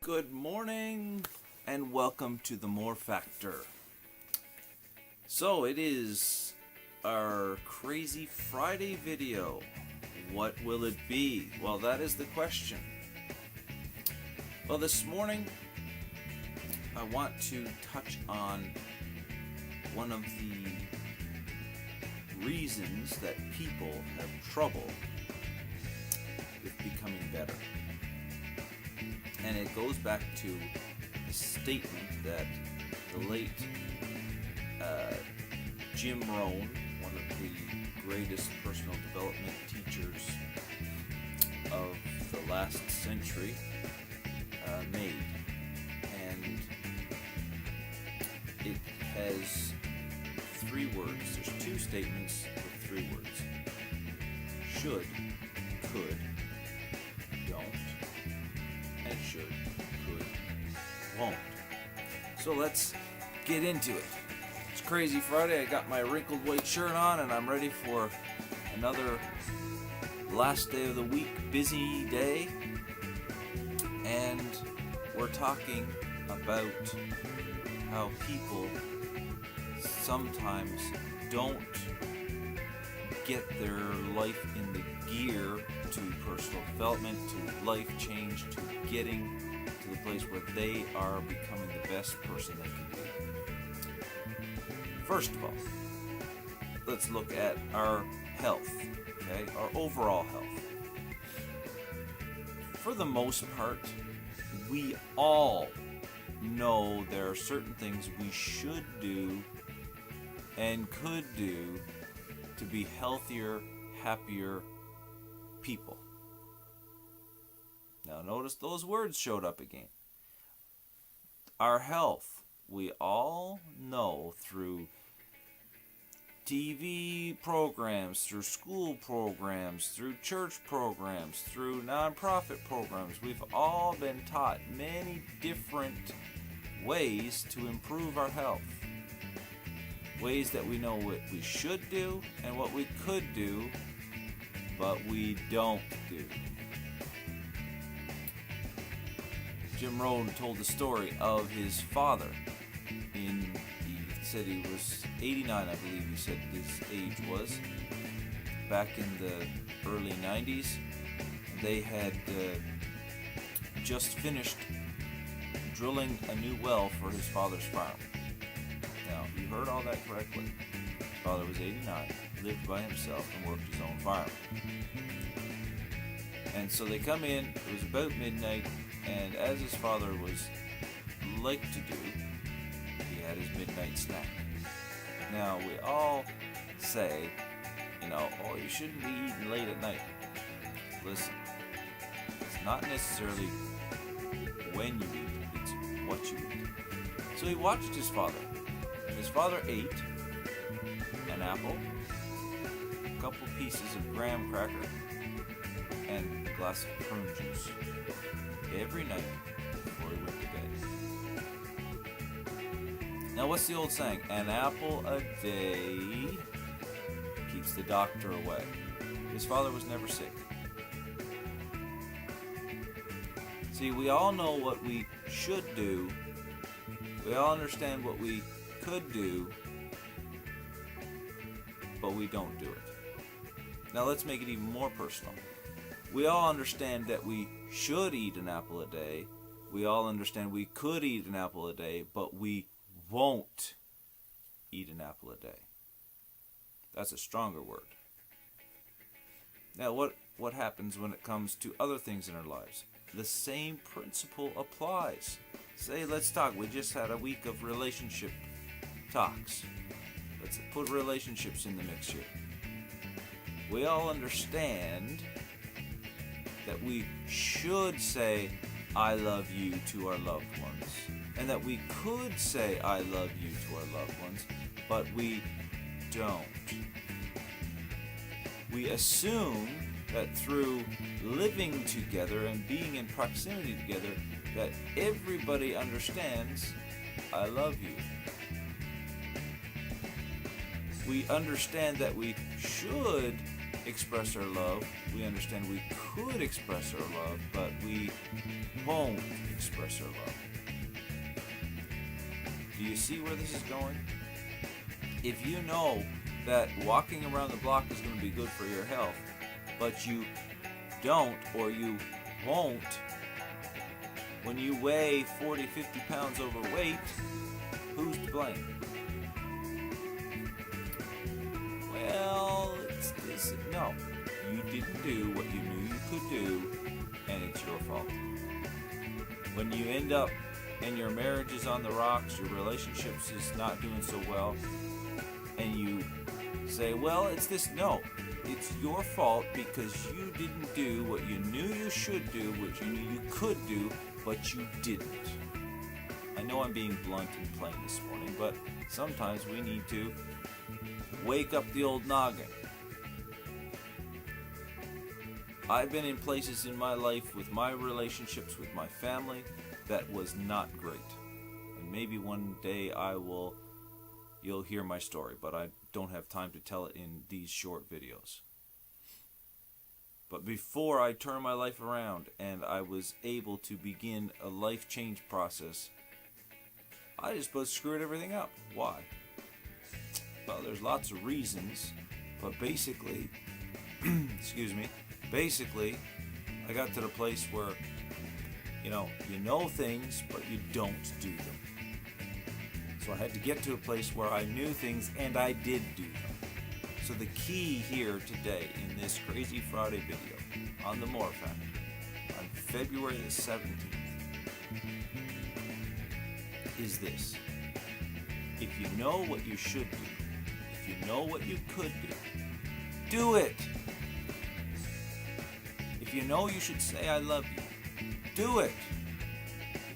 Good morning and welcome to the More Factor. So it is our Crazy Friday video. What will it be? Well, that is the question. Well, this morning I want to touch on one of the reasons that people have trouble with becoming better. And it goes back to a statement that the late Jim Rohn, one of the greatest personal development teachers of the last century, made. And it has three words. There's two statements with three words. Should, could, don't, and should, could, won't. So let's get into it. It's Crazy Friday. I got my wrinkled white shirt on and I'm ready for another last day of the week, busy day. And we're talking about how people sometimes don't get their life in the gear to personal development, to life change, to getting to the place where they are becoming the best person they can be. First of all, let's look at our health, okay? Our overall health. For the most part, we all know there are certain things we should do and could do to be healthier, happier people. Now notice those words showed up again. Our health, we all know through TV programs, through school programs, through church programs, through nonprofit programs, we've all been taught many different ways to improve our health. Ways that we know what we should do and what we could do, but we don't do. Jim Rohn told the story of his father. He said he was 89, I believe he said his age was. Back in the early 90s, they had just finished drilling a new well for his father's farm. Now, you heard all that correctly. His father was 89, lived by himself, and worked his own farm. And so they come in, it was about midnight, and as his father was like to do, he had his midnight snack. Now, we all say, oh, you shouldn't be eating late at night. Listen, it's not necessarily when you eat, it's what you eat. So he watched his father. His father ate an apple, a couple pieces of graham cracker, and a glass of prune juice every night before he went to bed. Now, what's the old saying? An apple a day keeps the doctor away. His father was never sick. See, we all know what we should do. We all understand what we could do, but we don't do it. Now let's make it even more personal. We all understand that we should eat an apple a day. We all understand we could eat an apple a day, but we won't eat an apple a day. That's a stronger word. Now what happens when it comes to other things in our lives? The same principle applies. Say, let's talk. We just had a week of relationship talks. Let's put relationships in the mix here. We all understand that we should say, I love you to our loved ones. And that we could say, I love you to our loved ones, but we don't. We assume that through living together and being in proximity together, that everybody understands, I love you. We understand that we should express our love. We understand we could express our love, but we won't express our love. Do you see where this is going? If you know that walking around the block is going to be good for your health, but you don't or you won't, when you weigh 40, 50 pounds overweight, who's to blame? Well, it's this. No, you didn't do what you knew you could do, and it's your fault. When you end up and your marriage is on the rocks, your relationships is not doing so well, and you say, well, it's this. No, it's your fault because you didn't do what you knew you should do, what you knew you could do, but you didn't. I know I'm being blunt and plain this morning, but sometimes we need to wake up the old noggin. I've been in places in my life with my relationships with my family that was not great. And maybe one day you'll hear my story, but I don't have time to tell it in these short videos. But before I turned my life around and I was able to begin a life change process, I just screwed everything up. Why? Well, there's lots of reasons, but basically, basically, I got to the place where, you know things, but you don't do them. So I had to get to a place where I knew things and I did do them. So the key here today in this Crazy Friday video on the More Factor on February the 17th is this. If you know what you should do, if you know what you could do it. If you know you should say I love you, do it.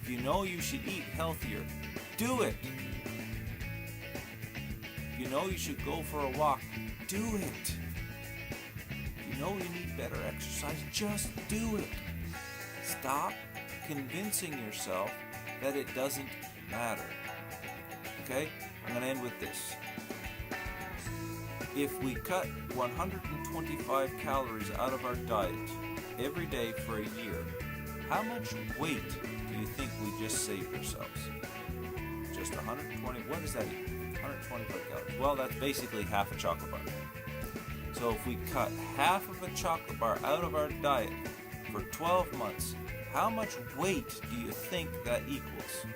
If you know you should eat healthier, do it. If you know you should go for a walk, do it. If you know you need better exercise, just do it. Stop convincing yourself that it doesn't matter. Okay? I'm going to end with this. If we cut 125 calories out of our diet every day for a year, how much weight do you think we just saved ourselves? Just 120, what is that equal? 125 calories. Well, that's basically half a chocolate bar. So if we cut half of a chocolate bar out of our diet for 12 months, how much weight do you think that equals?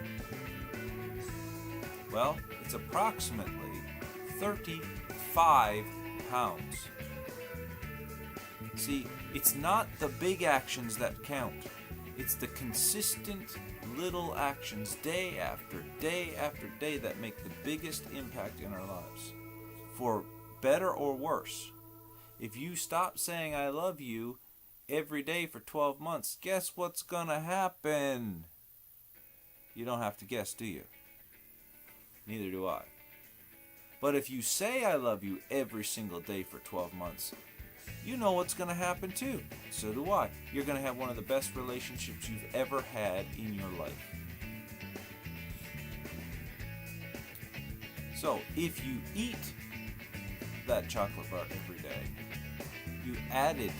Well, it's approximately 35 pounds. See, it's not the big actions that count. It's the consistent little actions day after day after day that make the biggest impact in our lives. For better or worse. If you stop saying I love you every day for 12 months, guess what's gonna happen? You don't have to guess, do you? Neither do I. But if you say I love you every single day for 12 months, you know what's going to happen too. So do I. You're going to have one of the best relationships you've ever had in your life. So if you eat that chocolate bar every day, you added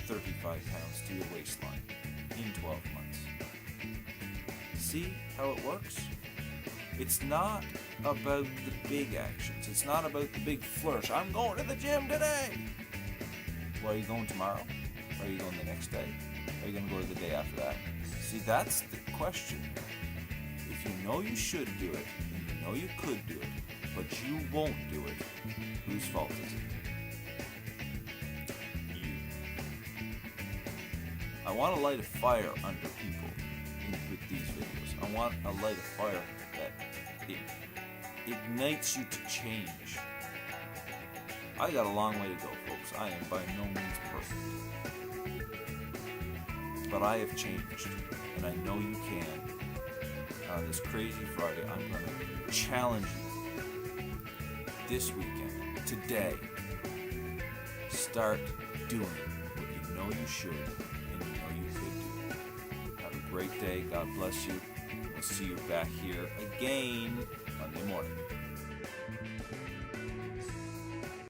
35 pounds to your waistline in 12 months. See how it works? It's not about the big actions. It's not about the big flourish. I'm going to the gym today. Well, are you going tomorrow? Are you going the next day? Are you going to go the day after that? See, that's the question. If you know you should do it, and you know you could do it, but you won't do it, whose fault is it? You. I want to light a fire under people with these videos. I want to light a fire that it ignites you to change. I got a long way to go, folks. I am by no means perfect. But I have changed, and I know you can. On this Crazy Friday, I'm going to challenge you this weekend, today. Start doing what you know you should and you know you could do. Have a great day. God bless you. We'll see you back here again Monday morning.